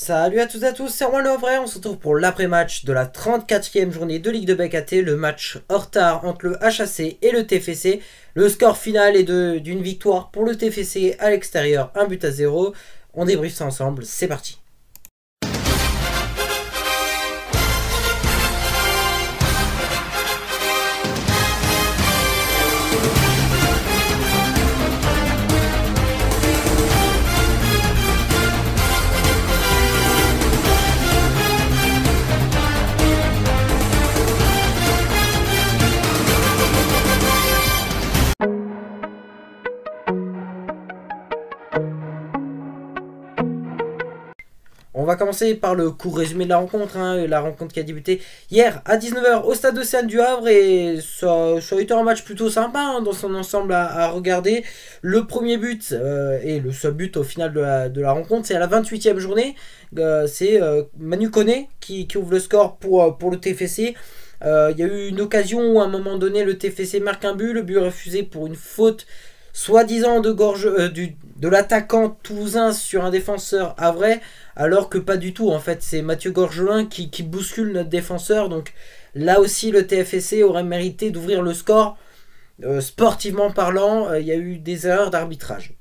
Salut à toutes et à tous, c'est Romain Le Vrai, on se retrouve pour l'après-match de la 34e journée de Ligue de BKT, le match hors retard entre le HAC et le TFC. Le score final est d'une victoire pour le TFC à l'extérieur, 1-0. On débriefe ça ensemble, c'est parti. On va commencer par le court résumé de la rencontre, la rencontre qui a débuté hier à 19h au stade Océane du Havre, et ça a été un match plutôt sympa dans son ensemble à regarder. Le premier but et le seul but au final de la rencontre, c'est à la 28e journée, c'est Manu Koné qui ouvre le score pour le TFC. Il y a eu une occasion où à un moment donné le TFC marque un but, le but est refusé pour une faute soi-disant de l'attaquant toulousain sur un défenseur havrais, alors que pas du tout. En fait, c'est Mathieu Gorgelin qui bouscule notre défenseur. Donc là aussi, le TFC aurait mérité d'ouvrir le score. Sportivement parlant, il y a eu des erreurs d'arbitrage.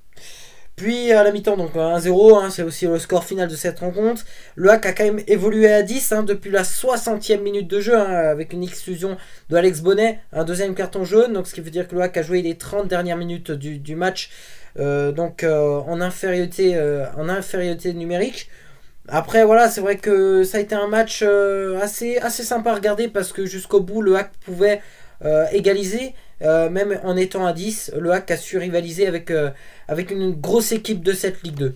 Puis à la mi-temps, donc 1-0, c'est aussi le score final de cette rencontre. Le HAC a quand même évolué à 10 depuis la 60e minute de jeu, avec une exclusion de Alex Bonnet, un deuxième carton jaune. Donc, ce qui veut dire que le HAC a joué les 30 dernières minutes du match, en infériorité numérique. Après, voilà, c'est vrai que ça a été un match assez sympa à regarder, parce que jusqu'au bout, le HAC pouvait égaliser. Même en étant à 10, le HAC a su rivaliser avec une grosse équipe de cette Ligue 2.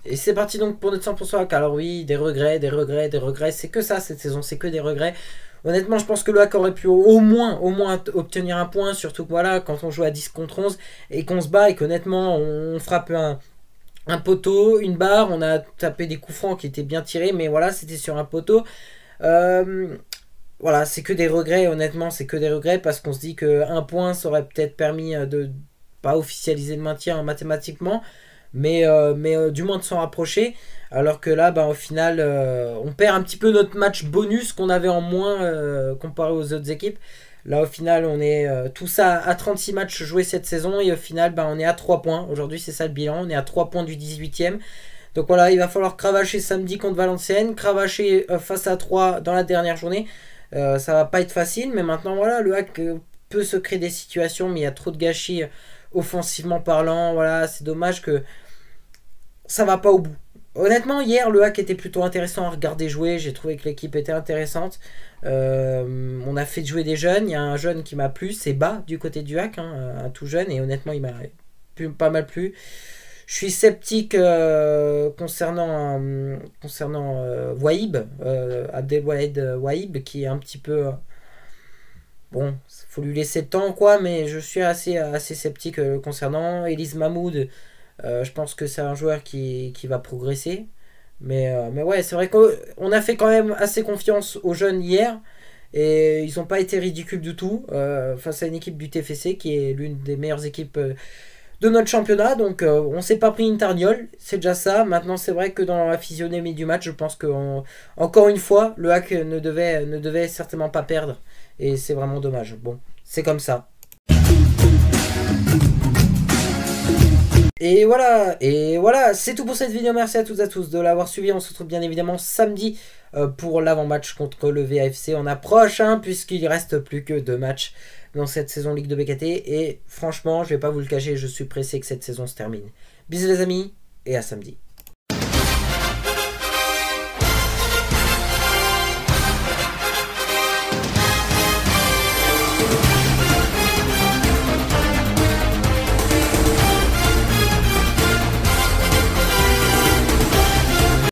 Et c'est parti donc pour notre 100% HAC. Alors oui, des regrets, c'est que ça cette saison, c'est que des regrets. Honnêtement, je pense que le HAC aurait pu au moins obtenir un point, surtout que voilà, quand on joue à 10 contre 11 et qu'on se bat et qu'honnêtement on frappe un poteau, une barre, on a tapé des coups francs qui étaient bien tirés, mais voilà, c'était sur un poteau. Voilà, c'est que des regrets, honnêtement, c'est que des regrets, parce qu'on se dit qu'un point ça aurait peut-être permis de pas officialiser le maintien mathématiquement, mais du moins de s'en rapprocher, alors que là, au final, on perd un petit peu notre match bonus qu'on avait en moins comparé aux autres équipes. Là, au final, on est tout ça à 36 matchs joués cette saison, et au final, on est à 3 points. Aujourd'hui, c'est ça le bilan, on est à 3 points du 18e. Donc voilà, il va falloir cravacher samedi contre Valenciennes, cravacher face à 3 dans la dernière journée. Ça va pas être facile, mais maintenant voilà, le HAC peut se créer des situations, mais il y a trop de gâchis offensivement parlant. Voilà, c'est dommage que ça va pas au bout. Honnêtement, hier, le HAC était plutôt intéressant à regarder jouer. J'ai trouvé que l'équipe était intéressante. On a fait jouer des jeunes. Il y a un jeune qui m'a plu, c'est Bas du côté du HAC, un tout jeune, et honnêtement, il m'a pas mal plu. Je suis sceptique concernant Waïb, Abdelwahed Waïb, qui est un petit peu... bon, il faut lui laisser le temps, quoi, mais je suis assez sceptique concernant. Elise Mahmoud, je pense que c'est un joueur qui va progresser. Mais ouais, c'est vrai qu'on a fait quand même assez confiance aux jeunes hier, et ils n'ont pas été ridicules du tout face à une équipe du TFC qui est l'une des meilleures équipes de notre championnat. Donc on s'est pas pris une tarniole, c'est déjà ça. Maintenant, c'est vrai que dans la physionomie du match, je pense que encore une fois, le HAC ne devait certainement pas perdre, et c'est vraiment dommage. Bon, c'est comme ça. Et voilà, c'est tout pour cette vidéo. Merci à toutes et à tous de l'avoir suivi. On se retrouve bien évidemment samedi pour l'avant-match contre le VAFC. On approche, puisqu'il reste plus que 2 matchs dans cette saison Ligue de BKT, et franchement, je vais pas vous le cacher, je suis pressé que cette saison se termine. Bisous les amis, et à samedi.